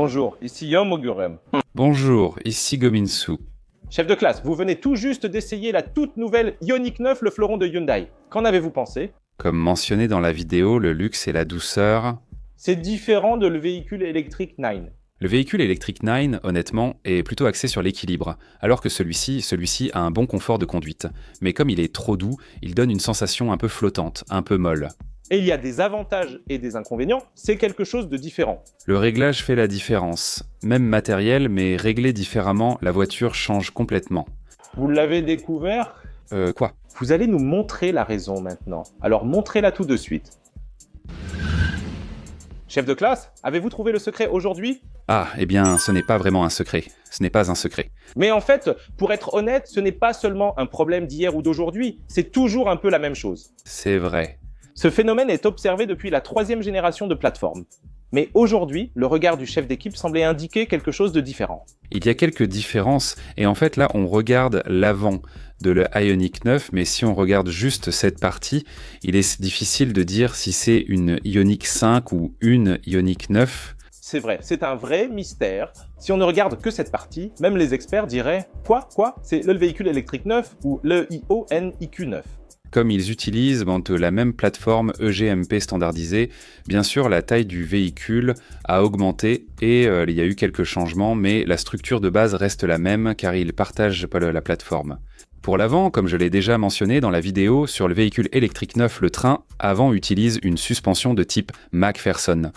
Bonjour, ici Yom Ogurem. Bonjour, ici Gominsu. Chef de classe, vous venez tout juste d'essayer la toute nouvelle Ioniq 9, le fleuron de Hyundai. Qu'en avez-vous pensé? Comme mentionné dans la vidéo, le luxe et la douceur... C'est différent de le véhicule électrique 9. Le véhicule électrique 9, honnêtement, est plutôt axé sur l'équilibre, alors que celui-ci a un bon confort de conduite. Mais comme il est trop doux, il donne une sensation un peu flottante, un peu molle. Et il y a des avantages et des inconvénients, c'est quelque chose de différent. Le réglage fait la différence. Même matériel, mais réglé différemment, la voiture change complètement. Vous l'avez découvert? Quoi? Vous allez nous montrer la raison maintenant. Alors montrez-la tout de suite. Chef de classe, avez-vous trouvé le secret aujourd'hui? Ah, eh bien, ce n'est pas vraiment un secret. Ce n'est pas un secret. Mais en fait, pour être honnête, ce n'est pas seulement un problème d'hier ou d'aujourd'hui, c'est toujours un peu la même chose. C'est vrai. Ce phénomène est observé depuis la 3e génération de plateformes. Mais aujourd'hui, le regard du chef d'équipe semblait indiquer quelque chose de différent. Il y a quelques différences, et en fait là on regarde l'avant de le Ioniq 9, mais si on regarde juste cette partie, il est difficile de dire si c'est une Ioniq 5 ou une Ioniq 9. C'est vrai, c'est un vrai mystère. Si on ne regarde que cette partie, même les experts diraient « Quoi? C'est le véhicule électrique 9 ou le IONIQ 9 ?» Comme ils utilisent la même plateforme EGMP standardisée, bien sûr la taille du véhicule a augmenté et il y a eu quelques changements, mais la structure de base reste la même car ils partagent la plateforme. Pour l'avant, comme je l'ai déjà mentionné dans la vidéo, sur le véhicule électrique 9, le train, avant utilise une suspension de type McPherson.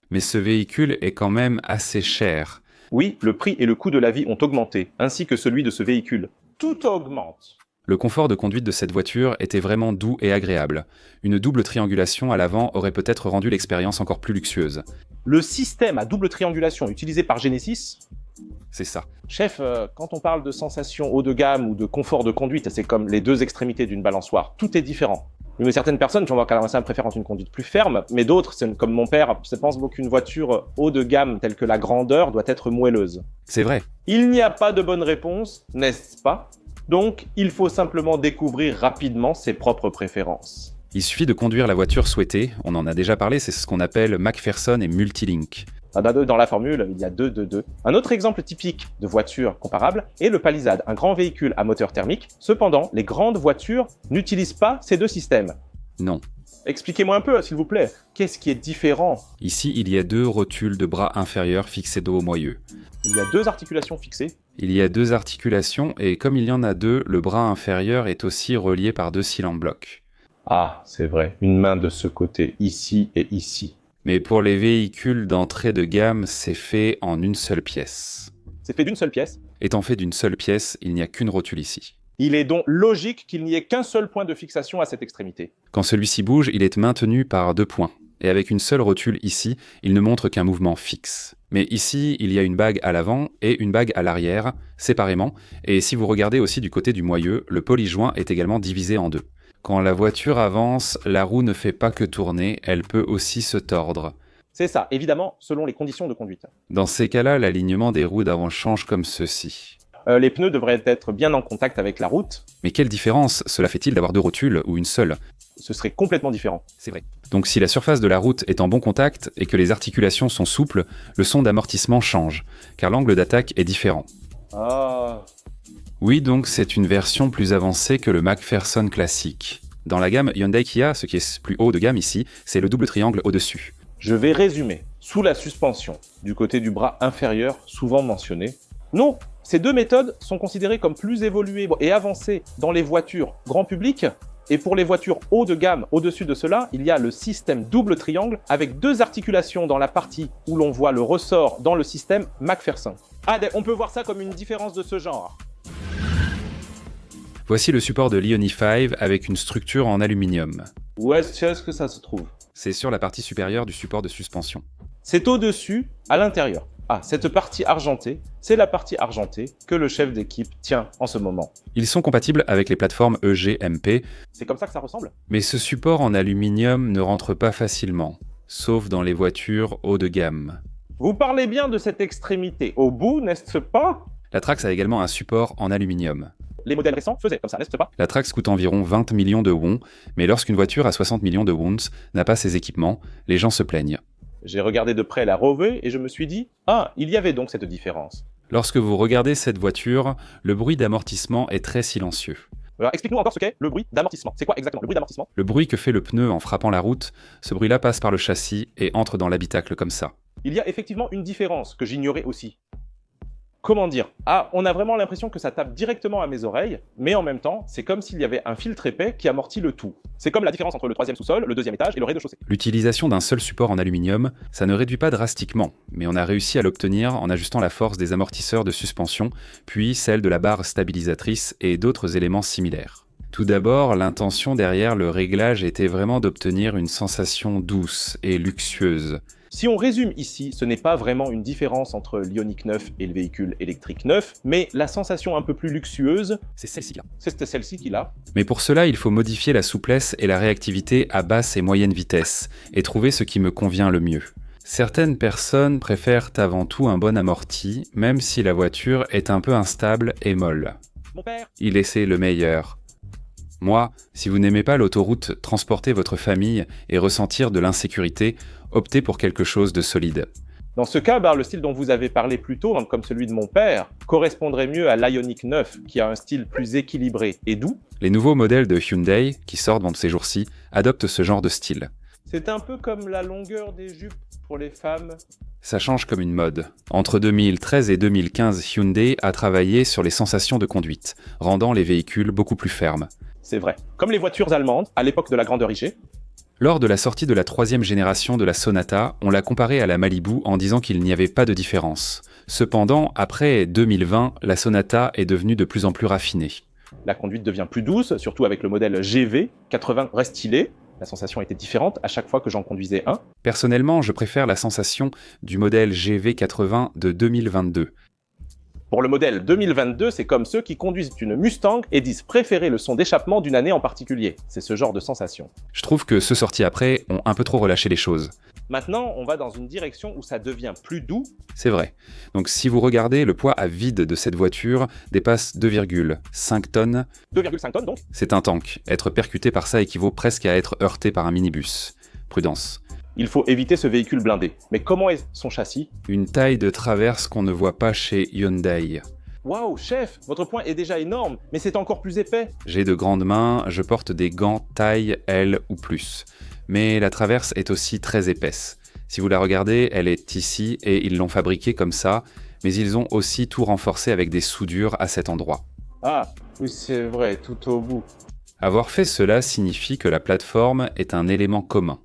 Mais ce véhicule est quand même assez cher. Oui, le prix et le coût de la vie ont augmenté, ainsi que celui de ce véhicule. Tout augmente. Le confort de conduite de cette voiture était vraiment doux et agréable. Une double triangulation à l'avant aurait peut-être rendu l'expérience encore plus luxueuse. Le système à double triangulation utilisé par Genesis? C'est ça. Chef, quand on parle de sensations haut de gamme ou de confort de conduite, c'est comme les deux extrémités d'une balançoire. Tout est différent. Mais certaines personnes, j'en vois qu'à ça préfèrent une conduite plus ferme, mais d'autres, comme mon père, pensent qu'une voiture haut de gamme telle que la grandeur doit être moelleuse. C'est vrai. Il n'y a pas de bonne réponse, n'est-ce pas? Donc, il faut simplement découvrir rapidement ses propres préférences. Il suffit de conduire la voiture souhaitée, on en a déjà parlé, c'est ce qu'on appelle McPherson et Multilink. Dans la formule, il y a 2. Un autre exemple typique de voiture comparable est le Palisade, un grand véhicule à moteur thermique. Cependant, les grandes voitures n'utilisent pas ces deux systèmes. Non. Expliquez-moi un peu, s'il vous plaît, qu'est-ce qui est différent? Ici, il y a 2 rotules de bras inférieurs fixés dos au moyeu. Il y a 2 articulations fixées. Il y a 2 articulations, et comme il y en a 2, le bras inférieur est aussi relié par 2 cils en bloc. Ah, c'est vrai, une main de ce côté, ici et ici. Mais pour les véhicules d'entrée de gamme, c'est fait en une seule pièce. C'est fait d'une seule pièce? Étant fait d'une seule pièce, il n'y a qu'une rotule ici. Il est donc logique qu'il n'y ait qu'un seul point de fixation à cette extrémité. Quand celui-ci bouge, il est maintenu par 2 points. Et avec une seule rotule ici, il ne montre qu'un mouvement fixe. Mais ici, il y a une bague à l'avant et une bague à l'arrière, séparément. Et si vous regardez aussi du côté du moyeu, le polyjoint est également divisé en 2. Quand la voiture avance, la roue ne fait pas que tourner, elle peut aussi se tordre. C'est ça, évidemment, selon les conditions de conduite. Dans ces cas-là, l'alignement des roues d'avant change comme ceci. Les pneus devraient être bien en contact avec la route. Mais quelle différence cela fait-il d'avoir 2 rotules ou une seule? Ce serait complètement différent. C'est vrai. Donc si la surface de la route est en bon contact et que les articulations sont souples, le son d'amortissement change, car l'angle d'attaque est différent. Ah. Oui, donc c'est une version plus avancée que le McPherson classique. Dans la gamme Hyundai Kia, ce qui est plus haut de gamme ici, c'est le double triangle au-dessus. Je vais résumer. Sous la suspension, du côté du bras inférieur, souvent mentionné. Non, ces 2 méthodes sont considérées comme plus évoluées et avancées dans les voitures grand public. Et pour les voitures haut de gamme, au-dessus de cela, il y a le système double triangle avec 2 articulations dans la partie où l'on voit le ressort dans le système McPherson. Ah, on peut voir ça comme une différence de ce genre. Voici le support de l'Ioniq 5 avec une structure en aluminium. Où est-ce que ça se trouve? C'est sur la partie supérieure du support de suspension. C'est au-dessus, à l'intérieur. Ah, cette partie argentée, c'est la partie argentée que le chef d'équipe tient en ce moment. Ils sont compatibles avec les plateformes EGMP. C'est comme ça que ça ressemble? Mais ce support en aluminium ne rentre pas facilement, sauf dans les voitures haut de gamme. Vous parlez bien de cette extrémité au bout, n'est-ce pas? La Trax a également un support en aluminium. Les modèles récents faisaient comme ça, n'est-ce pas? La Trax coûte environ 20 millions de wons, mais lorsqu'une voiture à 60 millions de wons n'a pas ces équipements, les gens se plaignent. J'ai regardé de près la Rover et je me suis dit « Ah, il y avait donc cette différence. Lorsque vous regardez cette voiture, le bruit d'amortissement est très silencieux. » Alors explique-nous encore ce qu'est le bruit d'amortissement. C'est quoi exactement le bruit d'amortissement? Le bruit que fait le pneu en frappant la route, ce bruit-là passe par le châssis et entre dans l'habitacle comme ça. Il y a effectivement une différence que j'ignorais aussi. Comment dire? Ah, on a vraiment l'impression que ça tape directement à mes oreilles, mais en même temps, c'est comme s'il y avait un filtre épais qui amortit le tout. C'est comme la différence entre le 3e sous-sol, le 2e étage et le rez-de-chaussée. L'utilisation d'un seul support en aluminium, ça ne réduit pas drastiquement, mais on a réussi à l'obtenir en ajustant la force des amortisseurs de suspension, puis celle de la barre stabilisatrice et d'autres éléments similaires. Tout d'abord, l'intention derrière le réglage était vraiment d'obtenir une sensation douce et luxueuse. Si on résume ici, ce n'est pas vraiment une différence entre l'Ioniq 9 et le véhicule électrique neuf, mais la sensation un peu plus luxueuse, C'est celle-ci là. c'est celle-ci qu'il a. Mais pour cela, il faut modifier la souplesse et la réactivité à basse et moyenne vitesse, et trouver ce qui me convient le mieux. Certaines personnes préfèrent avant tout un bon amorti, même si la voiture est un peu instable et molle. Mon père, Il essaie le meilleur. Moi, si vous n'aimez pas l'autoroute, transporter votre famille et ressentir de l'insécurité, optez pour quelque chose de solide. dans ce cas, le style dont vous avez parlé plus tôt, comme celui de mon père, correspondrait mieux à l'Ioniq 9, qui a un style plus équilibré et doux. Les nouveaux modèles de Hyundai, qui sortent dans ces jours-ci, adoptent ce genre de style. C'est un peu comme la longueur des jupes pour les femmes. Ça change comme une mode. Entre 2013 et 2015, Hyundai a travaillé sur les sensations de conduite, rendant les véhicules beaucoup plus fermes. C'est vrai. Comme les voitures allemandes, à l'époque de la grandeur IG. Lors de la sortie de la 3e génération de la Sonata, on l'a comparée à la Malibu en disant qu'il n'y avait pas de différence. Cependant, après 2020, la Sonata est devenue de plus en plus raffinée. La conduite devient plus douce, surtout avec le modèle GV. 80 reste stylé. La sensation était différente à chaque fois que j'en conduisais un. Personnellement, je préfère la sensation du modèle GV80 de 2022. Pour le modèle 2022, c'est comme ceux qui conduisent une Mustang et disent préférer le son d'échappement d'une année en particulier. C'est ce genre de sensation. Je trouve que ceux sortis après ont un peu trop relâché les choses. Maintenant, on va dans une direction où ça devient plus doux. C'est vrai. Donc si vous regardez, le poids à vide de cette voiture dépasse 2,5 tonnes. 2,5 tonnes donc. C'est un tank. Être percuté par ça équivaut presque à être heurté par un minibus. Prudence. Il faut éviter ce véhicule blindé. Mais comment est son châssis? Une taille de traverse qu'on ne voit pas chez Hyundai. Waouh, chef, votre poing est déjà énorme, mais c'est encore plus épais. J'ai de grandes mains, je porte des gants taille L ou plus. Mais la traverse est aussi très épaisse. Si vous la regardez, elle est ici et ils l'ont fabriquée comme ça, mais ils ont aussi tout renforcé avec des soudures à cet endroit. Ah, oui c'est vrai, tout au bout. Avoir fait cela signifie que la plateforme est un élément commun.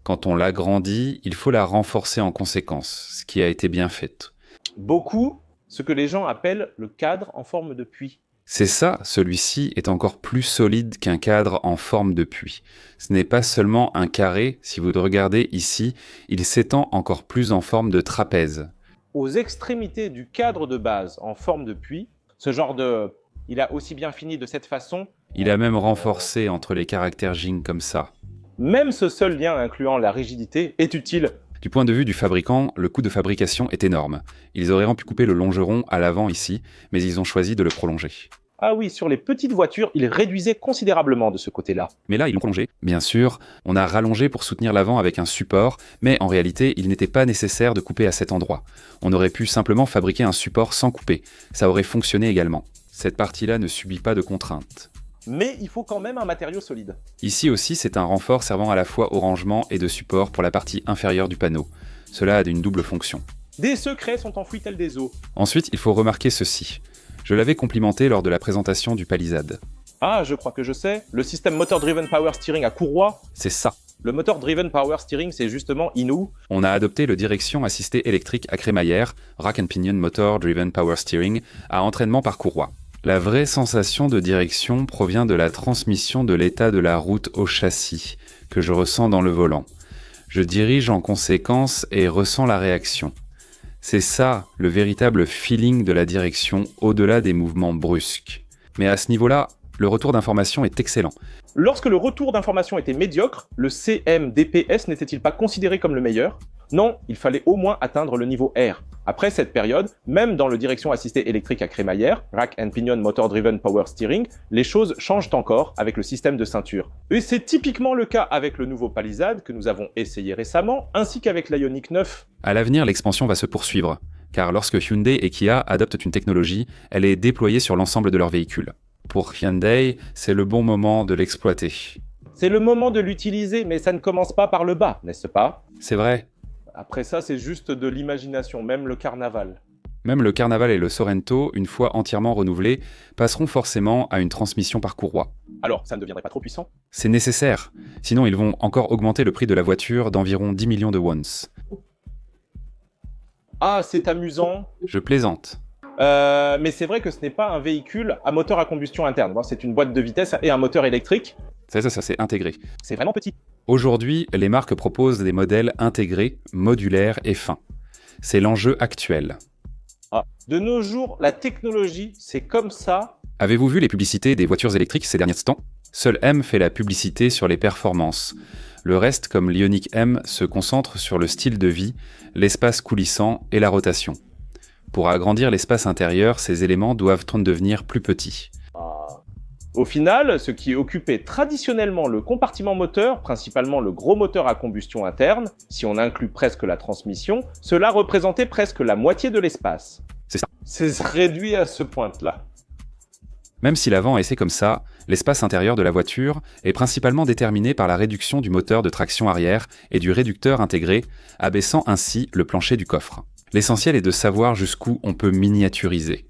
Quand on l'agrandit, il faut la renforcer en conséquence, ce qui a été bien fait. Beaucoup, ce que les gens appellent le cadre en forme de puits. C'est ça, celui-ci est encore plus solide qu'un cadre en forme de puits. Ce n'est pas seulement un carré, si vous le regardez ici, il s'étend encore plus en forme de trapèze. Aux extrémités du cadre de base en forme de puits, ce genre de... Il a aussi bien fini de cette façon. Il a même renforcé entre les caractères Jing comme ça. Même ce seul lien incluant la rigidité est utile. Du point de vue du fabricant, le coût de fabrication est énorme. Ils auraient pu couper le longeron à l'avant ici, mais ils ont choisi de le prolonger. Ah oui, sur les petites voitures, ils réduisaient considérablement de ce côté-là. Mais là, ils l'ont prolongé. Bien sûr, on a rallongé pour soutenir l'avant avec un support, mais en réalité, il n'était pas nécessaire de couper à cet endroit. On aurait pu simplement fabriquer un support sans couper. Ça aurait fonctionné également. Cette partie-là ne subit pas de contraintes. Mais il faut quand même un matériau solide. Ici aussi, c'est un renfort servant à la fois au rangement et de support pour la partie inférieure du panneau. Cela a une double fonction. Des secrets sont enfouis tels des os. Ensuite, il faut remarquer ceci. Je l'avais complimenté lors de la présentation du Palisade. Ah, je crois que je sais. Le système Motor Driven Power Steering à courroie. C'est ça. Le Motor Driven Power Steering, c'est justement Inu. On a adopté le direction assistée électrique à crémaillère, Rack and Pinion Motor Driven Power Steering, à entraînement par courroie. La vraie sensation de direction provient de la transmission de l'état de la route au châssis, que je ressens dans le volant. Je dirige en conséquence et ressens la réaction. C'est ça, le véritable feeling de la direction, au-delà des mouvements brusques. Mais à ce niveau-là, le retour d'information est excellent. Lorsque le retour d'information était médiocre, le CMDPS n'était-il pas considéré comme le meilleur? Non, il fallait au moins atteindre le niveau R. Après cette période, même dans le direction assistée électrique à crémaillère, Rack and Pinion Motor Driven Power Steering, les choses changent encore avec le système de ceinture. Et c'est typiquement le cas avec le nouveau Palisade que nous avons essayé récemment, ainsi qu'avec l'Ioniq 9. À l'avenir, l'expansion va se poursuivre, car lorsque Hyundai et Kia adoptent une technologie, elle est déployée sur l'ensemble de leurs véhicules. Pour Hyundai, c'est le bon moment de l'exploiter. C'est le moment de l'utiliser, mais ça ne commence pas par le bas, n'est-ce pas? C'est vrai. Après ça, c'est juste de l'imagination, même le carnaval. Même le Carnaval et le Sorento, une fois entièrement renouvelés, passeront forcément à une transmission par courroie. Alors, ça ne deviendrait pas trop puissant? C'est nécessaire, sinon ils vont encore augmenter le prix de la voiture d'environ 10 millions de wons. Ah, c'est amusant. Je plaisante. Mais c'est vrai que ce n'est pas un véhicule à moteur à combustion interne. Bon, c'est une boîte de vitesse et un moteur électrique. Ça c'est intégré. C'est vraiment petit. Aujourd'hui, les marques proposent des modèles intégrés, modulaires et fins. C'est l'enjeu actuel. Ah. De nos jours, la technologie, c'est comme ça. Avez-vous vu les publicités des voitures électriques ces derniers temps? Seul M fait la publicité sur les performances. Le reste, comme l'Ioniq M, se concentre sur le style de vie, l'espace coulissant et la rotation. Pour agrandir l'espace intérieur, ces éléments doivent devenir plus petits. Au final, ce qui occupait traditionnellement le compartiment moteur, principalement le gros moteur à combustion interne, si on inclut presque la transmission, cela représentait presque la moitié de l'espace. C'est ça. C'est réduit à ce point-là. Même si l'avant est comme ça, l'espace intérieur de la voiture est principalement déterminé par la réduction du moteur de traction arrière et du réducteur intégré, abaissant ainsi le plancher du coffre. L'essentiel est de savoir jusqu'où on peut miniaturiser.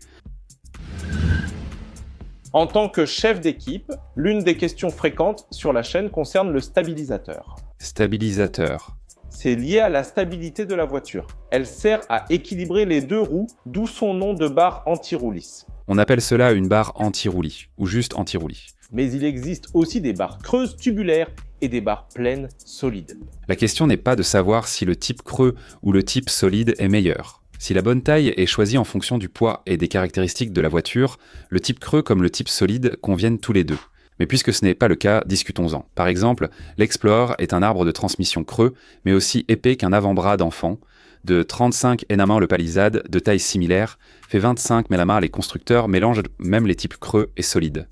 En tant que chef d'équipe, l'une des questions fréquentes sur la chaîne concerne le stabilisateur. Stabilisateur. C'est lié à la stabilité de la voiture. Elle sert à équilibrer les deux roues, d'où son nom de barre anti-roue-lisse. On appelle cela une barre anti-roulis, ou juste anti-roulis. Mais il existe aussi des barres creuses tubulaires et des barres pleines solides. La question n'est pas de savoir si le type creux ou le type solide est meilleur. Si la bonne taille est choisie en fonction du poids et des caractéristiques de la voiture, le type creux comme le type solide conviennent tous les deux. Mais puisque ce n'est pas le cas, discutons-en. Par exemple, l'Explore est un arbre de transmission creux, mais aussi épais qu'un avant-bras d'enfant. De 35 Enama le Palisade, de taille similaire, fait 25 Melama les constructeurs mélangent même les types creux et solides.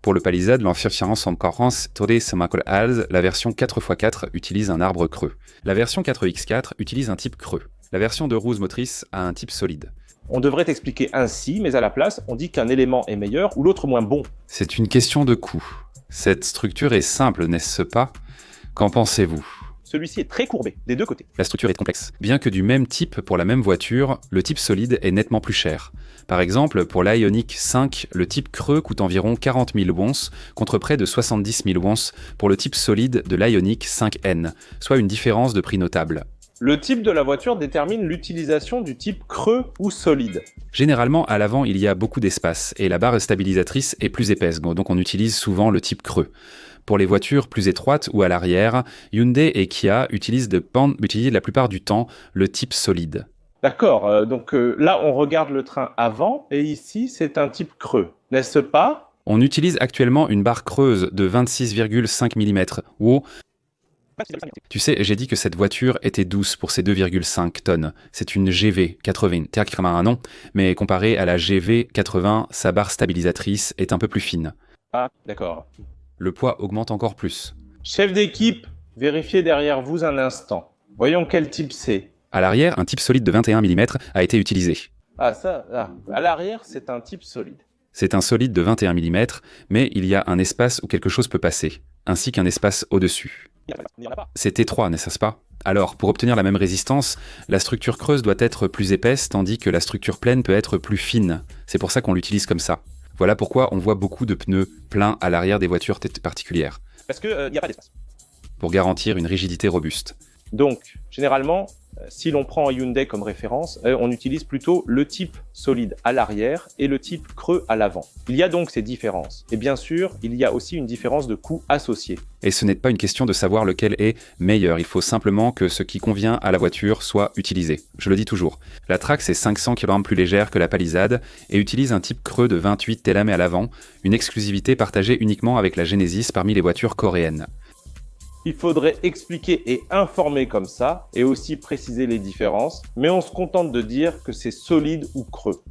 Pour le Palisade, l'enfirfiance en concurrence Tore Samakol Hals, la version 4x4 utilise un arbre creux. La version 4x4 utilise un type creux. La version de roue motrice a un type solide. On devrait expliquer ainsi, mais à la place, on dit qu'un élément est meilleur ou l'autre moins bon. C'est une question de coût. Cette structure est simple, n'est-ce pas? Qu'en pensez-vous? Celui-ci est très courbé, des deux côtés. La structure est complexe. Bien que du même type pour la même voiture, le type solide est nettement plus cher. Par exemple, pour l'Ioniq 5, le type creux coûte environ 40 000 wons, contre près de 70 000 wons pour le type solide de l'Ioniq 5N, soit une différence de prix notable. Le type de la voiture détermine l'utilisation du type creux ou solide. Généralement, à l'avant, il y a beaucoup d'espace, et la barre stabilisatrice est plus épaisse, donc on utilise souvent le type creux. Pour les voitures plus étroites ou à l'arrière, Hyundai et Kia utilisent la plupart du temps le type solide. D'accord, donc là on regarde le train avant, et ici c'est un type creux, n'est-ce pas? On utilise actuellement une barre creuse de 26,5 mm, ou... Tu sais, j'ai dit que cette voiture était douce pour ses 2,5 tonnes. C'est une GV80, c'est un nom, mais comparé à la GV80, sa barre stabilisatrice est un peu plus fine. Ah, d'accord. Le poids augmente encore plus. Chef d'équipe, vérifiez derrière vous un instant. Voyons quel type c'est. À l'arrière, un type solide de 21 mm a été utilisé. Ah, ça, à l'arrière, c'est un type solide. C'est un solide de 21 mm, mais il y a un espace où quelque chose peut passer, ainsi qu'un espace au-dessus. C'est étroit, n'est-ce pas? Alors, pour obtenir la même résistance, la structure creuse doit être plus épaisse, tandis que la structure pleine peut être plus fine. C'est pour ça qu'on l'utilise comme ça. Voilà pourquoi on voit beaucoup de pneus pleins à l'arrière des voitures particulières. Parce qu'il n'y a pas d'espace. Pour garantir une rigidité robuste. Donc, généralement, si l'on prend Hyundai comme référence, on utilise plutôt le type solide à l'arrière et le type creux à l'avant. Il y a donc ces différences. Et bien sûr, il y a aussi une différence de coût associée. Et ce n'est pas une question de savoir lequel est meilleur. Il faut simplement que ce qui convient à la voiture soit utilisé. Je le dis toujours. La Trax est 500 kg plus légère que la Palisade et utilise un type creux de 28 Telamé à l'avant, une exclusivité partagée uniquement avec la Genesis parmi les voitures coréennes. Il faudrait expliquer et informer comme ça, et aussi préciser les différences, mais on se contente de dire que c'est solide ou creux.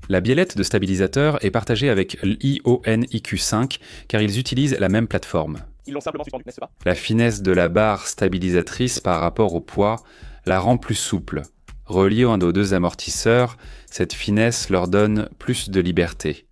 La biellette de stabilisateur est partagée avec l'ION-IQ5 car ils utilisent la même plateforme. Ils l'ont simplement suspendu, n'est-ce pas? La finesse de la barre stabilisatrice par rapport au poids la rend plus souple. Reliée aux deux amortisseurs, cette finesse leur donne plus de liberté.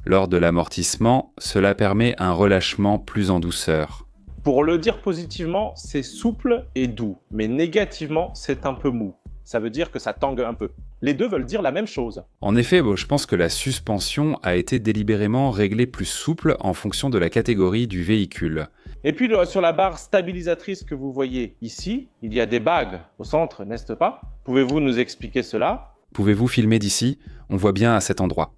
Lors de l'amortissement, cela permet un relâchement plus en douceur. Pour le dire positivement, c'est souple et doux, mais négativement, c'est un peu mou. Ça veut dire que ça tangue un peu. Les deux veulent dire la même chose. En effet, je pense que la suspension a été délibérément réglée plus souple en fonction de la catégorie du véhicule. Et puis sur la barre stabilisatrice que vous voyez ici, il y a des bagues au centre, n'est-ce pas? Pouvez-vous nous expliquer cela? Pouvez-vous filmer d'ici? On voit bien à cet endroit.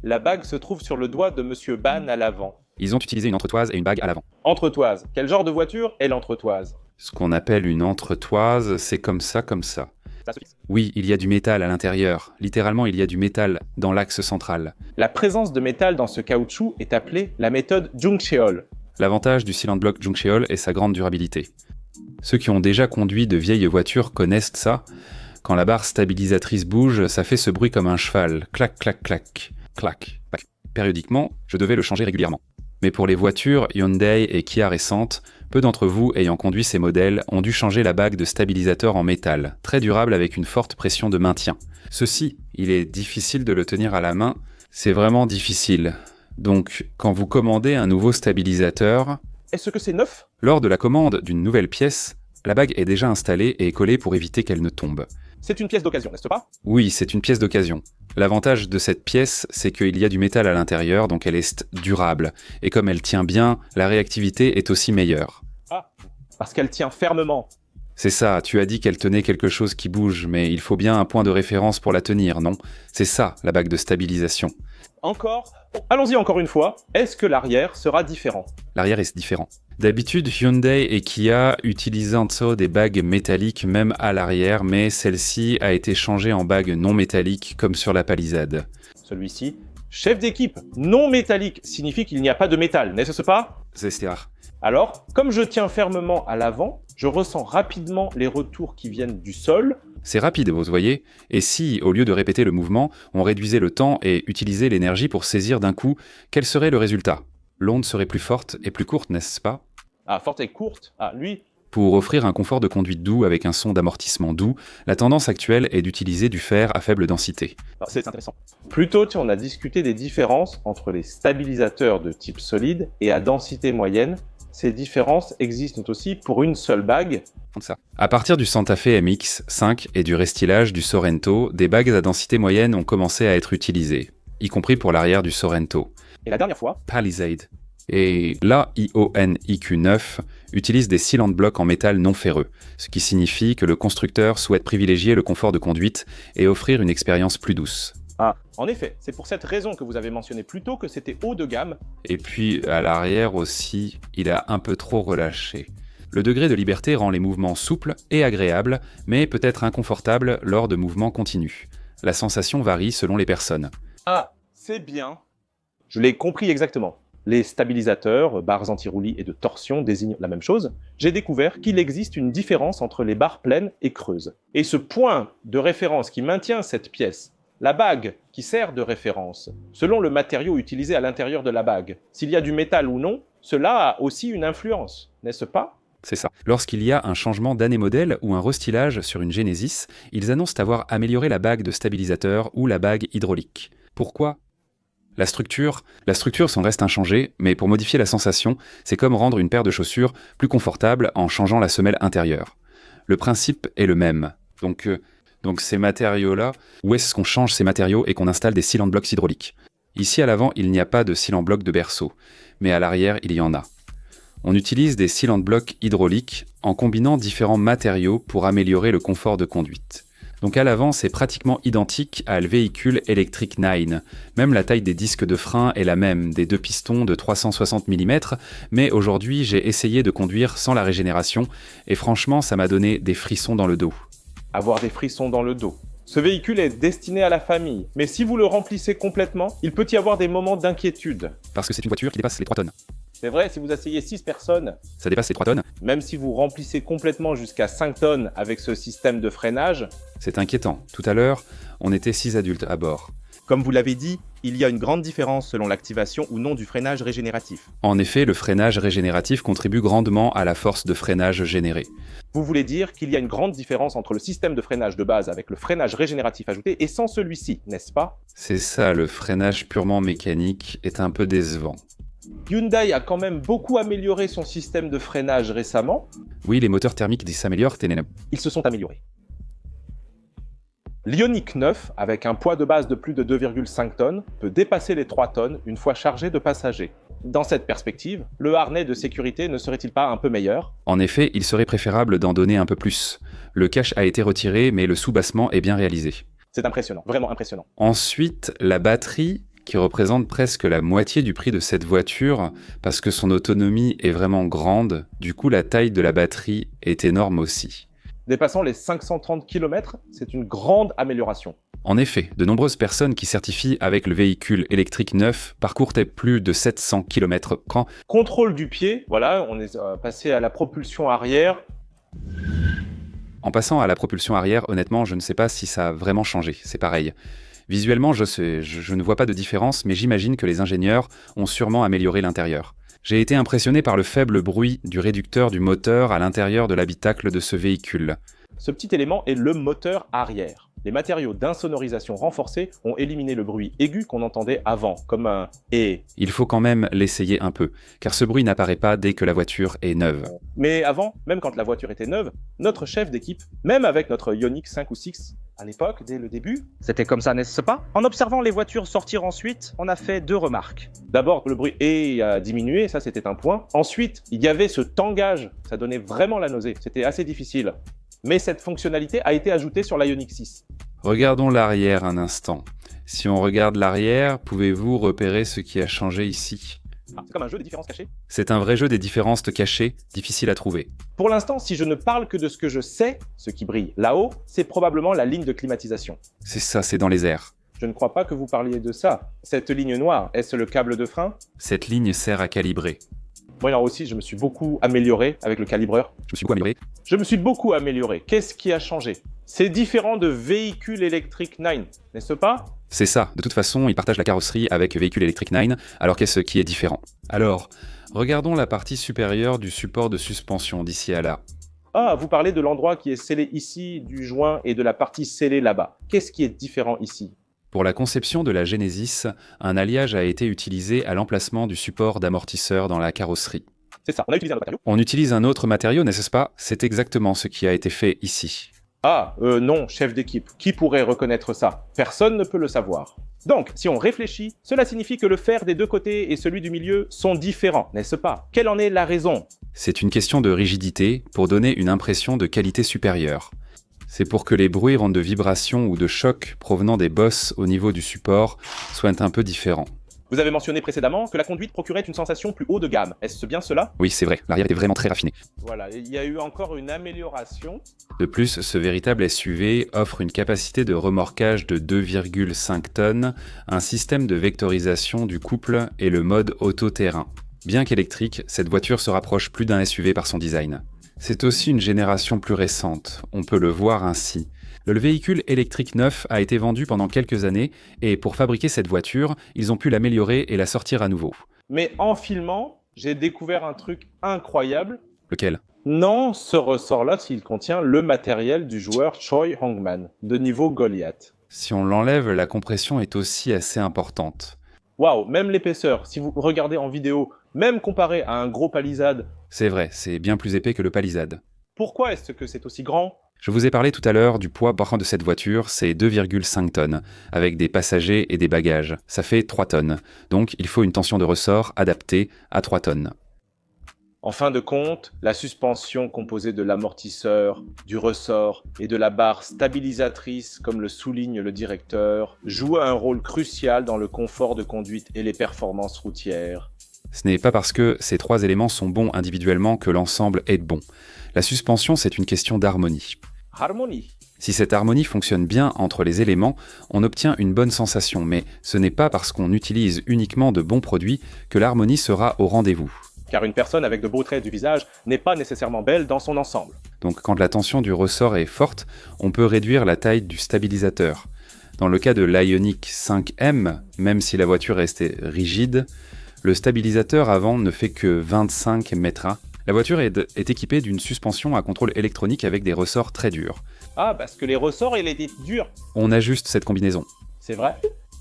La bague se trouve sur le doigt de Monsieur Ban à l'avant. Ils ont utilisé une entretoise et une bague à l'avant. Entretoise. Quel genre de voiture est l'entretoise? Ce qu'on appelle une entretoise, c'est comme ça, comme ça. Ça se fixe. Oui, il y a du métal à l'intérieur. Littéralement, il y a du métal dans l'axe central. La présence de métal dans ce caoutchouc est appelée la méthode Jungcheol. L'avantage du cylinder block Jungcheol est sa grande durabilité. Ceux qui ont déjà conduit de vieilles voitures connaissent ça. Quand la barre stabilisatrice bouge, ça fait ce bruit comme un cheval. Clac, clac, clac. Clac, clac. Périodiquement, je devais le changer régulièrement. Mais pour les voitures Hyundai et Kia récentes, peu d'entre vous ayant conduit ces modèles ont dû changer la bague de stabilisateur en métal, très durable avec une forte pression de maintien. Ceci, il est difficile de le tenir à la main, c'est vraiment difficile. Donc, quand vous commandez un nouveau stabilisateur, Est-ce que c'est neuf? lors de la commande d'une nouvelle pièce, la bague est déjà installée et collée pour éviter qu'elle ne tombe. C'est une pièce d'occasion, n'est-ce pas? Oui, c'est une pièce d'occasion. L'avantage de cette pièce, c'est qu'il y a du métal à l'intérieur, donc elle est durable. Et comme elle tient bien, la réactivité est aussi meilleure. Ah, parce qu'elle tient fermement. C'est ça, tu as dit qu'elle tenait quelque chose qui bouge, mais il faut bien un point de référence pour la tenir, non? C'est ça, la bague de stabilisation. Encore? Bon, allons-y encore une fois. Est-ce que l'arrière sera différent? L'arrière est différent. D'habitude, Hyundai et Kia utilisent des bagues métalliques même à l'arrière, mais celle-ci a été changée en bague non métallique comme sur la Palisade. Celui-ci, chef d'équipe non métallique, signifie qu'il n'y a pas de métal, n'est-ce pas? C'est ça. Alors, comme je tiens fermement à l'avant, je ressens rapidement les retours qui viennent du sol. C'est rapide, vous voyez. Et si, au lieu de répéter le mouvement, on réduisait le temps et utilisait l'énergie pour saisir d'un coup, quel serait le résultat? L'onde serait plus forte et plus courte, n'est-ce pas? Ah, forte et courte. Ah, lui. Pour offrir un confort de conduite doux avec un son d'amortissement doux, la tendance actuelle est d'utiliser du fer à faible densité. Alors, c'est intéressant. Plus tôt, on a discuté des différences entre les stabilisateurs de type solide et à densité moyenne. Ces différences existent aussi pour une seule bague. À partir du Santa Fe MX-5 et du restylage du Sorento, des bagues à densité moyenne ont commencé à être utilisées, y compris pour l'arrière du Sorento. Et la dernière fois, Palisade. Et la ION-IQ9 utilise des cylinder blocs en métal non ferreux, ce qui signifie que le constructeur souhaite privilégier le confort de conduite et offrir une expérience plus douce. Ah, en effet, c'est pour cette raison que vous avez mentionné plus tôt que c'était haut de gamme. Et puis, à l'arrière aussi, il a un peu trop relâché. Le degré de liberté rend les mouvements souples et agréables, mais peut être inconfortable lors de mouvements continus. La sensation varie selon les personnes. Ah, c'est bien. Je l'ai compris exactement. Les stabilisateurs, barres anti-roulis et de torsion désignent la même chose. J'ai découvert qu'il existe une différence entre les barres pleines et creuses. Et ce point de référence qui maintient cette pièce, la bague qui sert de référence, selon le matériau utilisé à l'intérieur de la bague, s'il y a du métal ou non, cela a aussi une influence, n'est-ce pas? C'est ça. Lorsqu'il y a un changement d'année modèle ou un restylage sur une Genesis, ils annoncent avoir amélioré la bague de stabilisateur ou la bague hydraulique. Pourquoi? La structure s'en reste inchangée, mais pour modifier la sensation, c'est comme rendre une paire de chaussures plus confortable en changeant la semelle intérieure. Le principe est le même. Donc ces matériaux-là, où est-ce qu'on change ces matériaux et qu'on installe des cylinder blocks hydrauliques? Ici à l'avant, il n'y a pas de cylinder block de berceau, mais à l'arrière, il y en a. On utilise des cylinder blocks hydrauliques en combinant différents matériaux pour améliorer le confort de conduite. Donc à l'avant, c'est pratiquement identique à le véhicule électrique 9. Même la taille des disques de frein est la même, des deux pistons de 360 mm, mais aujourd'hui, j'ai essayé de conduire sans la régénération, et franchement, ça m'a donné des frissons dans le dos. Avoir des frissons dans le dos. Ce véhicule est destiné à la famille, mais si vous le remplissez complètement, il peut y avoir des moments d'inquiétude. Parce que c'est une voiture qui dépasse les 3 tonnes. C'est vrai, si vous asseyez 6 personnes, Ça dépasse les 3 tonnes. même si vous remplissez complètement jusqu'à 5 tonnes avec ce système de freinage, C'est inquiétant. Tout à l'heure, on était 6 adultes à bord. Comme vous l'avez dit, il y a une grande différence selon l'activation ou non du freinage régénératif. En effet, le freinage régénératif contribue grandement à la force de freinage générée. vous voulez dire qu'il y a une grande différence entre le système de freinage de base avec le freinage régénératif ajouté et sans celui-ci, n'est-ce pas? C'est ça, le freinage purement mécanique est un peu décevant. Hyundai a quand même beaucoup amélioré son système de freinage récemment. Oui, les moteurs thermiques s'améliorent, Ils se sont améliorés. L'Ioniq 9, avec un poids de base de plus de 2,5 tonnes, peut dépasser les 3 tonnes une fois chargé de passagers. Dans cette perspective, le harnais de sécurité ne serait-il pas un peu meilleur? En effet, il serait préférable d'en donner un peu plus. Le cache a été retiré, mais le soubassement est bien réalisé. C'est impressionnant, vraiment impressionnant. Ensuite, la batterie, qui représente presque la moitié du prix de cette voiture, parce que son autonomie est vraiment grande, du coup la taille de la batterie est énorme aussi. Dépassant les 530 km, c'est une grande amélioration. En effet, de nombreuses personnes qui certifient avec le véhicule électrique neuf parcourent plus de 700 km/h. Contrôle du pied, voilà, on est passé à la propulsion arrière. En passant à la propulsion arrière, honnêtement, je ne sais pas si ça a vraiment changé, c'est pareil. Visuellement, je ne vois pas de différence, mais j'imagine que les ingénieurs ont sûrement amélioré l'intérieur. J'ai été impressionné par le faible bruit du réducteur du moteur à l'intérieur de l'habitacle de ce véhicule. Ce petit élément est le moteur arrière. Les matériaux d'insonorisation renforcés ont éliminé le bruit aigu qu'on entendait avant, comme un « et ». Il faut quand même l'essayer un peu, car ce bruit n'apparaît pas dès que la voiture est neuve. Mais avant, même quand la voiture était neuve, notre chef d'équipe, même avec notre Ioniq 5 ou 6, à l'époque, dès le début, C'était comme ça, n'est-ce pas? En observant les voitures sortir ensuite, on a fait 2 remarques. d'abord le bruit « et » a diminué, ça c'était un point. Ensuite, il y avait ce tangage, ça donnait vraiment la nausée, c'était assez difficile. Mais cette fonctionnalité a été ajoutée sur l'Ioniq 6. Regardons l'arrière un instant. Si on regarde l'arrière, pouvez-vous repérer ce qui a changé ici? C'est comme un jeu de différences cachées. C'est un vrai jeu des différences cachées, difficile à trouver. Pour l'instant, si je ne parle que de ce que je sais, ce qui brille là-haut, c'est probablement la ligne de climatisation. C'est ça, c'est dans les airs. Je ne crois pas que vous parliez de ça. Cette ligne noire, est-ce le câble de frein? Cette ligne sert à calibrer. Moi alors aussi, je me suis beaucoup amélioré avec le calibreur. Je me suis beaucoup amélioré. Je me suis beaucoup amélioré. Qu'est-ce qui a changé? C'est différent de véhicules électriques 9, n'est-ce pas? C'est ça, de toute façon, ils partagent la carrosserie avec véhicule électrique 9, alors qu'est-ce qui est différent? Alors, regardons la partie supérieure du support de suspension d'ici à là. Ah, vous parlez de l'endroit qui est scellé ici, du joint, et de la partie scellée là-bas. Qu'est-ce qui est différent ici? Pour la conception de la Genesis, un alliage a été utilisé à l'emplacement du support d'amortisseur dans la carrosserie. C'est ça, on a utilisé un autre matériau. On utilise un autre matériau, n'est-ce pas? C'est exactement ce qui a été fait ici. Ah, non, chef d'équipe, qui pourrait reconnaître ça? Personne ne peut le savoir. Donc, si on réfléchit, cela signifie que le fer des deux côtés et celui du milieu sont différents, n'est-ce pas? Quelle en est la raison? C'est une question de rigidité pour donner une impression de qualité supérieure. C'est pour que les bruits rendent de vibrations ou de chocs provenant des bosses au niveau du support soient un peu différents. Vous avez mentionné précédemment que la conduite procurait une sensation plus haut de gamme. Est-ce bien cela? Oui, c'est vrai, l'arrière était vraiment très raffiné. Voilà, il y a eu encore une amélioration. De plus, ce véritable SUV offre une capacité de remorquage de 2,5 tonnes, un système de vectorisation du couple et le mode auto-terrain. Bien qu'électrique, cette voiture se rapproche plus d'un SUV par son design. C'est aussi une génération plus récente, on peut le voir ainsi. Le véhicule électrique neuf a été vendu pendant quelques années et pour fabriquer cette voiture, ils ont pu l'améliorer et la sortir à nouveau. Mais en filmant, j'ai découvert un truc incroyable. Lequel? Non, ce ressort-là, s'il contient le matériel du joueur Choi Hongman, de niveau Goliath. Si on l'enlève, la compression est aussi assez importante. Waouh, même l'épaisseur, si vous regardez en vidéo, même comparé à un gros Palisade. C'est vrai, c'est bien plus épais que le Palisade. Pourquoi est-ce que c'est aussi grand? Je vous ai parlé tout à l'heure du poids par de cette voiture, c'est 2,5 tonnes, avec des passagers et des bagages. Ça fait 3 tonnes. Donc il faut une tension de ressort adaptée à 3 tonnes. En fin de compte, la suspension composée de l'amortisseur, du ressort et de la barre stabilisatrice, comme le souligne le directeur, joue un rôle crucial dans le confort de conduite et les performances routières. Ce n'est pas parce que ces 3 éléments sont bons individuellement que l'ensemble est bon. La suspension, c'est une question d'harmonie. Harmonie. Si cette harmonie fonctionne bien entre les éléments, on obtient une bonne sensation, mais ce n'est pas parce qu'on utilise uniquement de bons produits que l'harmonie sera au rendez-vous. Car une personne avec de beaux traits du visage n'est pas nécessairement belle dans son ensemble. Donc quand la tension du ressort est forte, on peut réduire la taille du stabilisateur. Dans le cas de l'Ioniq 5M, même si la voiture restait rigide, le stabilisateur avant ne fait que 25 mètres. La voiture est équipée d'une suspension à contrôle électronique avec des ressorts très durs. Ah, parce que les ressorts, ils étaient durs. On ajuste cette combinaison. C'est vrai.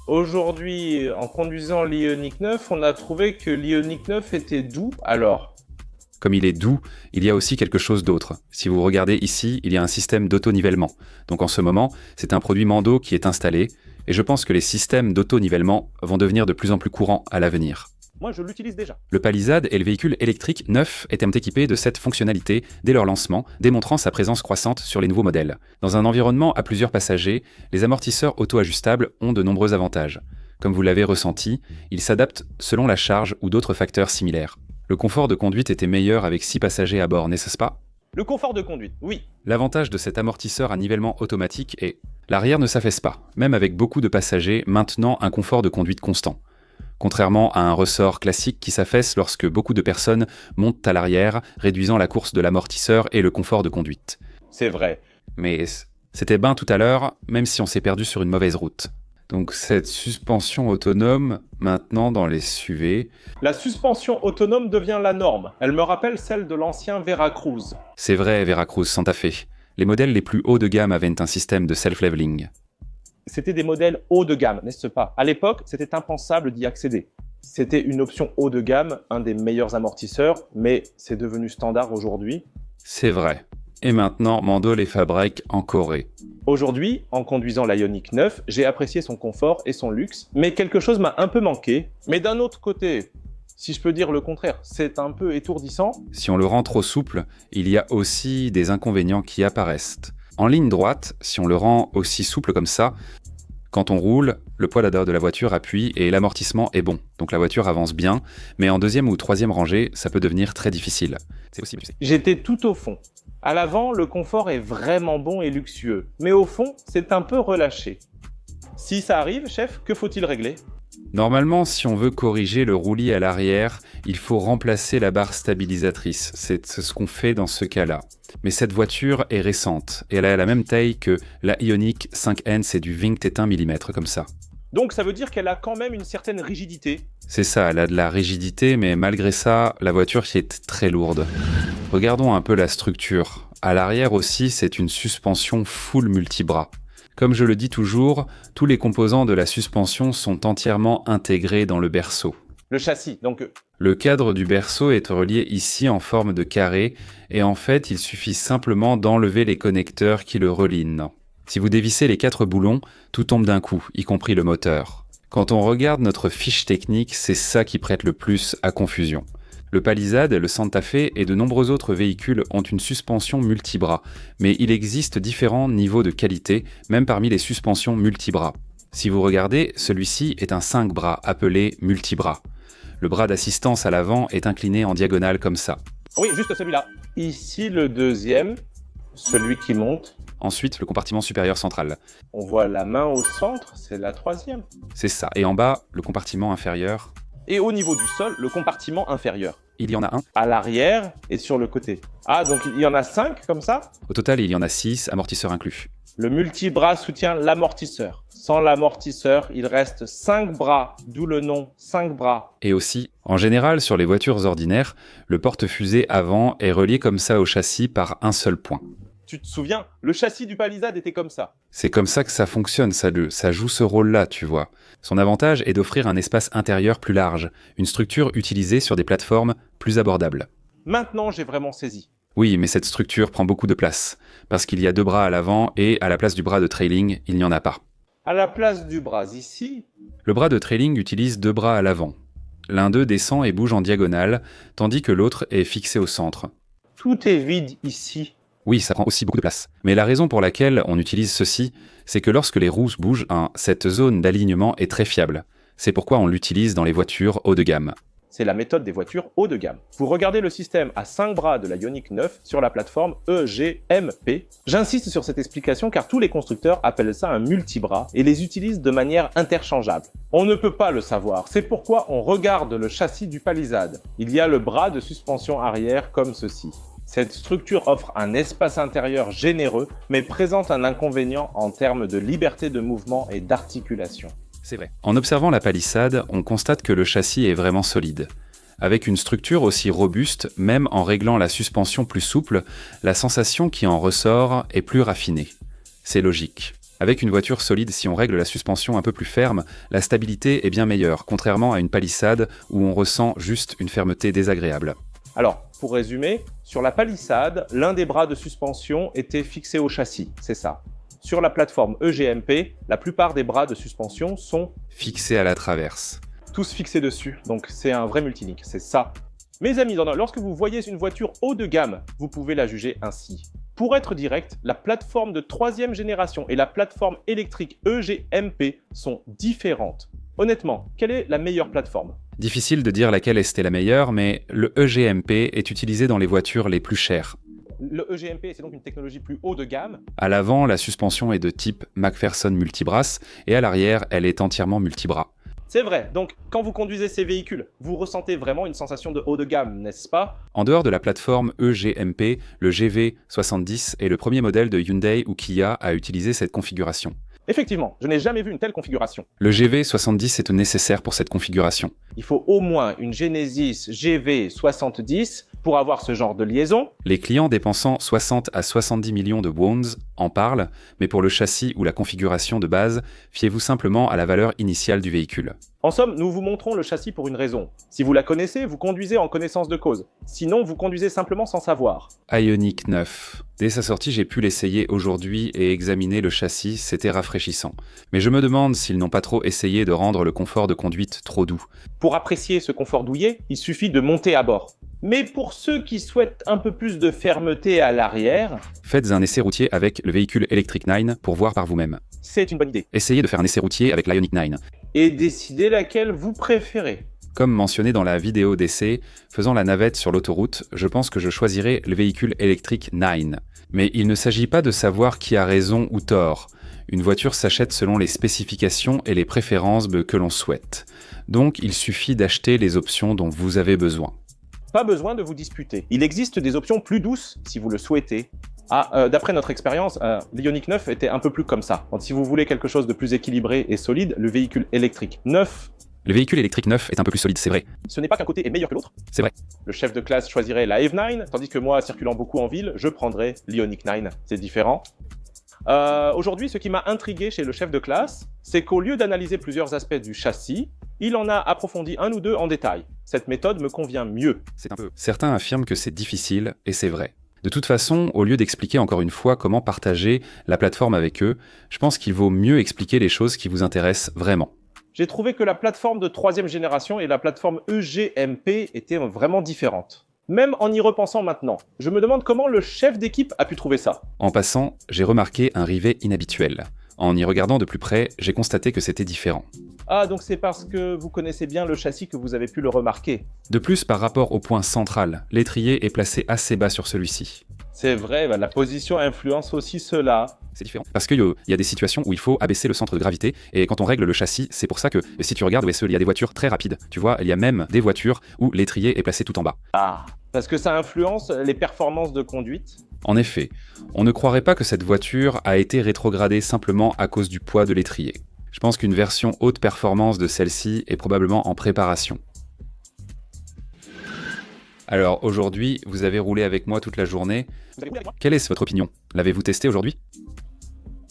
Aujourd'hui, en conduisant l'Ioniq 9, on a trouvé que l'Ioniq 9 était doux. Alors, Comme il est doux, il y a aussi quelque chose d'autre. Si vous regardez ici, il y a un système d'auto-nivellement. Donc en ce moment, c'est un produit Mando qui est installé, et je pense que les systèmes d'auto-nivellement vont devenir de plus en plus courants à l'avenir. moi, je l'utilise déjà. Le Palisade et le véhicule électrique neuf étaient équipés de cette fonctionnalité dès leur lancement, démontrant sa présence croissante sur les nouveaux modèles. Dans un environnement à plusieurs passagers, les amortisseurs auto-ajustables ont de nombreux avantages. Comme vous l'avez ressenti, ils s'adaptent selon la charge ou d'autres facteurs similaires. Le confort de conduite était meilleur avec 6 passagers à bord, n'est-ce pas ? Le confort de conduite, oui. L'avantage de cet amortisseur à nivellement automatique est l'arrière ne s'affaisse pas, même avec beaucoup de passagers maintenant un confort de conduite constant. Contrairement à un ressort classique qui s'affaisse lorsque beaucoup de personnes montent à l'arrière, réduisant la course de l'amortisseur et le confort de conduite. C'est vrai. Mais c'était bien tout à l'heure, même si on s'est perdu sur une mauvaise route. Donc cette suspension autonome, maintenant dans les SUV, La suspension autonome devient la norme. Elle me rappelle celle de l'ancien Veracruz. c'est vrai Veracruz Santa Fe. Les modèles les plus hauts de gamme avaient un système de self-leveling. C'était des modèles haut de gamme, n'est-ce pas? À l'époque, c'était impensable d'y accéder. C'était une option haut de gamme, un des meilleurs amortisseurs, mais c'est devenu standard aujourd'hui. C'est vrai. Et maintenant, Mando les fabrique en Corée. Aujourd'hui, en conduisant l'Ioniq 9, j'ai apprécié son confort et son luxe, mais quelque chose m'a un peu manqué. Mais d'un autre côté, si je peux dire le contraire, c'est un peu étourdissant. Si on le rend trop souple, il y a aussi des inconvénients qui apparaissent. En ligne droite, si on le rend aussi souple comme ça, quand on roule, le poids d'arrière de la voiture appuie et l'amortissement est bon. Donc la voiture avance bien, mais en deuxième ou troisième rangée, ça peut devenir très difficile. C'est possible. J'étais tout au fond. À l'avant, le confort est vraiment bon et luxueux, mais au fond, c'est un peu relâché. Si ça arrive, chef, que faut-il régler? Normalement, si on veut corriger le roulis à l'arrière, il faut remplacer la barre stabilisatrice. C'est ce qu'on fait dans ce cas-là. Mais cette voiture est récente et elle a la même taille que la Ioniq 5N, c'est du 21 mm comme ça. Donc ça veut dire qu'elle a quand même une certaine rigidité. C'est ça, elle a de la rigidité, mais malgré ça, la voiture est très lourde. Regardons un peu la structure. À l'arrière aussi, c'est une suspension full multibras. Comme je le dis toujours, tous les composants de la suspension sont entièrement intégrés dans le berceau. Le châssis, donc Le cadre du berceau est relié ici en forme de carré, et en fait, il suffit simplement d'enlever les connecteurs qui le relient. Si vous dévissez les 4 boulons, tout tombe d'un coup, y compris le moteur. Quand on regarde notre fiche technique, c'est ça qui prête le plus à confusion. Le Palisade, le Santa Fe et de nombreux autres véhicules ont une suspension multibras, mais il existe différents niveaux de qualité, même parmi les suspensions multibras. Si vous regardez, celui-ci est un 5 bras appelé multibras. Le bras d'assistance à l'avant est incliné en diagonale comme ça. oui, juste celui-là. Ici, le deuxième, celui qui monte. Ensuite, le compartiment supérieur central. On voit la main au centre, c'est la troisième. C'est ça. Et en bas, le compartiment inférieur. Et au niveau du sol, le compartiment inférieur. Il y en a un. À l'arrière et sur le côté. Ah, donc il y en a 5 comme ça? Au total, il y en a 6, amortisseurs inclus. Le multibras soutient l'amortisseur. Sans l'amortisseur, il reste 5 bras, d'où le nom 5 bras. Et aussi, en général, sur les voitures ordinaires, le porte-fusée avant est relié comme ça au châssis par un seul point. Tu te souviens, le châssis du Palisade était comme ça. C'est comme ça que ça fonctionne, ça joue ce rôle-là, tu vois. Son avantage est d'offrir un espace intérieur plus large, une structure utilisée sur des plateformes plus abordables. Maintenant, j'ai vraiment saisi. Oui, mais cette structure prend beaucoup de place, parce qu'il y a 2 bras à l'avant et à la place du bras de trailing, il n'y en a pas. À la place du bras ici, Le bras de trailing utilise 2 bras à l'avant. L'un d'eux descend et bouge en diagonale, tandis que l'autre est fixé au centre. tout est vide ici. Oui, ça prend aussi beaucoup de place. Mais la raison pour laquelle on utilise ceci, c'est que lorsque les roues bougent, cette zone d'alignement est très fiable. C'est pourquoi on l'utilise dans les voitures haut de gamme. c'est la méthode des voitures haut de gamme. Vous regardez le système à 5 bras de la Ioniq 9 sur la plateforme EGMP. J'insiste sur cette explication car tous les constructeurs appellent ça un multibras et les utilisent de manière interchangeable. On ne peut pas le savoir, c'est pourquoi on regarde le châssis du Palisade. Il y a le bras de suspension arrière comme ceci. Cette structure offre un espace intérieur généreux, mais présente un inconvénient en termes de liberté de mouvement et d'articulation. C'est vrai. En observant la palissade, on constate que le châssis est vraiment solide. Avec une structure aussi robuste, même en réglant la suspension plus souple, la sensation qui en ressort est plus raffinée. C'est logique. Avec une voiture solide, si on règle la suspension un peu plus ferme, la stabilité est bien meilleure, contrairement à une palissade où on ressent juste une fermeté désagréable. Alors, pour résumer, sur la palissade, l'un des bras de suspension était fixé au châssis, c'est ça. Sur la plateforme EGMP, la plupart des bras de suspension sont Fixé à la traverse. tous fixés dessus, donc c'est un vrai multilink, c'est ça. Mes amis, lorsque vous voyez une voiture haut de gamme, vous pouvez la juger ainsi. Pour être direct, la plateforme de 3e génération et la plateforme électrique EGMP sont différentes. Honnêtement, quelle est la meilleure plateforme ? Difficile de dire laquelle était la meilleure, mais le EGMP est utilisé dans les voitures les plus chères. Le EGMP, c'est donc une technologie plus haut de gamme. À l'avant, la suspension est de type McPherson multibras et à l'arrière, elle est entièrement multibras. C'est vrai, donc quand vous conduisez ces véhicules, vous ressentez vraiment une sensation de haut de gamme, n'est-ce pas ? En dehors de la plateforme EGMP, le GV70 est le premier modèle de Hyundai ou Kia à utiliser cette configuration. Effectivement, je n'ai jamais vu une telle configuration. Le GV70 est nécessaire pour cette configuration. Il faut au moins une Genesis GV70 pour avoir ce genre de liaison. Les clients dépensant 60 à 70 millions de wons en parlent, mais pour le châssis ou la configuration de base, fiez-vous simplement à la valeur initiale du véhicule. En somme, nous vous montrons le châssis pour une raison. Si vous la connaissez, vous conduisez en connaissance de cause. Sinon, vous conduisez simplement sans savoir. Ioniq 9. Dès sa sortie, j'ai pu l'essayer aujourd'hui et examiner le châssis, c'était rafraîchissant. Mais je me demande s'ils n'ont pas trop essayé de rendre le confort de conduite trop doux. Pour apprécier ce confort douillet, il suffit de monter à bord. Mais pour ceux qui souhaitent un peu plus de fermeté à l'arrière, faites un essai routier avec le véhicule Electric 9 pour voir par vous-même. C'est une bonne idée. Essayez de faire un essai routier avec l'Ioniq 9. Et décidez laquelle vous préférez. Comme mentionné dans la vidéo d'essai, faisant la navette sur l'autoroute, je pense que je choisirai le véhicule électrique 9. Mais il ne s'agit pas de savoir qui a raison ou tort. Une voiture s'achète selon les spécifications et les préférences que l'on souhaite. Donc il suffit d'acheter les options dont vous avez besoin. Pas besoin de vous disputer. Il existe des options plus douces si vous le souhaitez. D'après notre expérience, l'Ioniq 9 était un peu plus comme ça. Donc, si vous voulez quelque chose de plus équilibré et solide, le véhicule électrique 9... Le véhicule électrique 9 est un peu plus solide, c'est vrai. Ce n'est pas qu'un côté est meilleur que l'autre. C'est vrai. Le chef de classe choisirait la EV9, tandis que moi, circulant beaucoup en ville, je prendrais l'Ioniq 9. C'est différent. Aujourd'hui, ce qui m'a intrigué chez le chef de classe, c'est qu'au lieu d'analyser plusieurs aspects du châssis, il en a approfondi un ou deux en détail. Cette méthode me convient mieux. C'est un peu. Certains affirment que c'est difficile, et c'est vrai. De toute façon, au lieu d'expliquer encore une fois comment partager la plateforme avec eux, je pense qu'il vaut mieux expliquer les choses qui vous intéressent vraiment. J'ai trouvé que la plateforme de 3e génération et la plateforme EGMP étaient vraiment différentes. Même en y repensant maintenant, je me demande comment le chef d'équipe a pu trouver ça. En passant, j'ai remarqué un rivet inhabituel. En y regardant de plus près, j'ai constaté que c'était différent. Ah, donc c'est parce que vous connaissez bien le châssis que vous avez pu le remarquer. De plus, par rapport au point central, l'étrier est placé assez bas sur celui-ci. C'est vrai, la position influence aussi cela. C'est différent. Parce qu'il y a des situations où il faut abaisser le centre de gravité, et quand on règle le châssis, c'est pour ça que, si tu regardes, il y a des voitures très rapides. Tu vois, il y a même des voitures où l'étrier est placé tout en bas. Ah, parce que ça influence les performances de conduite. En effet, on ne croirait pas que cette voiture a été rétrogradée simplement à cause du poids de l'étrier. Je pense qu'une version haute performance de celle-ci est probablement en préparation. Alors aujourd'hui, vous avez roulé avec moi toute la journée. Quelle est votre opinion? L'avez-vous testé aujourd'hui?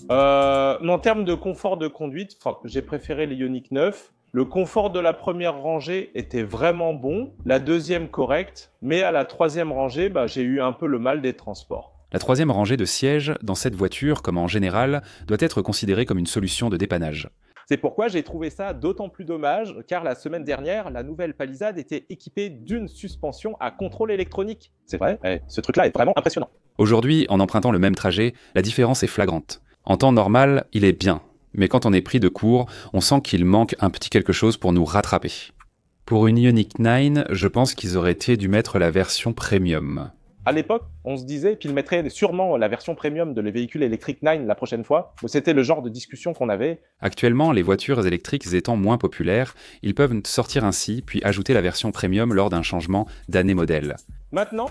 En termes de confort de conduite, j'ai préféré l'Ioniq 9. Le confort de la première rangée était vraiment bon, la deuxième correcte, mais à la troisième rangée, j'ai eu un peu le mal des transports. La troisième rangée de sièges dans cette voiture, comme en général, doit être considérée comme une solution de dépannage. C'est pourquoi j'ai trouvé ça d'autant plus dommage, car la semaine dernière, la nouvelle Palisade était équipée d'une suspension à contrôle électronique. C'est vrai, ce truc-là est vraiment impressionnant. Aujourd'hui, en empruntant le même trajet, la différence est flagrante. En temps normal, il est bien, mais quand on est pris de court, on sent qu'il manque un petit quelque chose pour nous rattraper. Pour une Ioniq 9, je pense qu'ils auraient dû mettre la version premium. À l'époque, on se disait qu'ils mettraient sûrement la version premium de les véhicules électriques 9 la prochaine fois. C'était le genre de discussion qu'on avait. Actuellement, les voitures électriques étant moins populaires, ils peuvent sortir ainsi, puis ajouter la version premium lors d'un changement d'année modèle. Maintenant,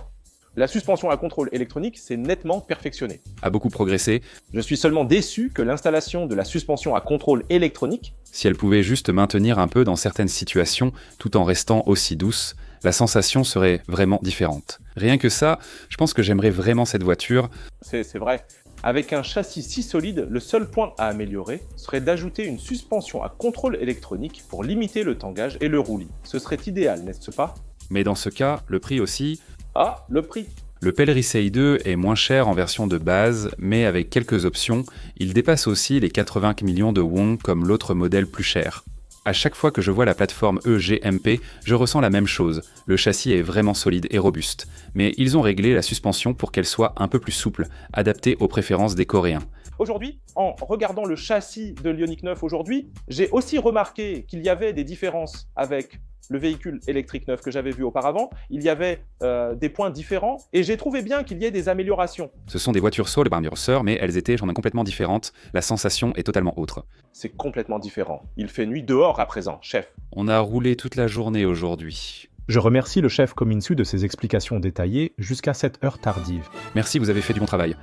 la suspension à contrôle électronique s'est nettement perfectionnée. A beaucoup progressé. Je suis seulement déçu que l'installation de la suspension à contrôle électronique, Si elle pouvait juste maintenir un peu dans certaines situations, tout en restant aussi douce, la sensation serait vraiment différente. Rien que ça, je pense que j'aimerais vraiment cette voiture. c'est vrai, avec un châssis si solide, le seul point à améliorer serait d'ajouter une suspension à contrôle électronique pour limiter le tangage et le roulis. Ce serait idéal, n'est-ce pas? Mais dans ce cas, le prix aussi. Ah, le prix! Le Pellrissey 2 est moins cher en version de base, mais avec quelques options, il dépasse aussi les 80 millions de won comme l'autre modèle plus cher. À chaque fois que je vois la plateforme EGMP, je ressens la même chose. Le châssis est vraiment solide et robuste. Mais ils ont réglé la suspension pour qu'elle soit un peu plus souple, adaptée aux préférences des Coréens. Aujourd'hui, en regardant le châssis de l'Ioniq 9 aujourd'hui, j'ai aussi remarqué qu'il y avait des différences avec le véhicule électrique 9 que j'avais vu auparavant. Il y avait des points différents et j'ai trouvé bien qu'il y ait des améliorations. Ce sont des voitures Soul sœurs, mais elles étaient complètement différentes. La sensation est totalement autre. C'est complètement différent. Il fait nuit dehors à présent, chef. On a roulé toute la journée aujourd'hui. Je remercie le chef Kominsu de ses explications détaillées jusqu'à cette heure tardive. Merci, vous avez fait du bon travail.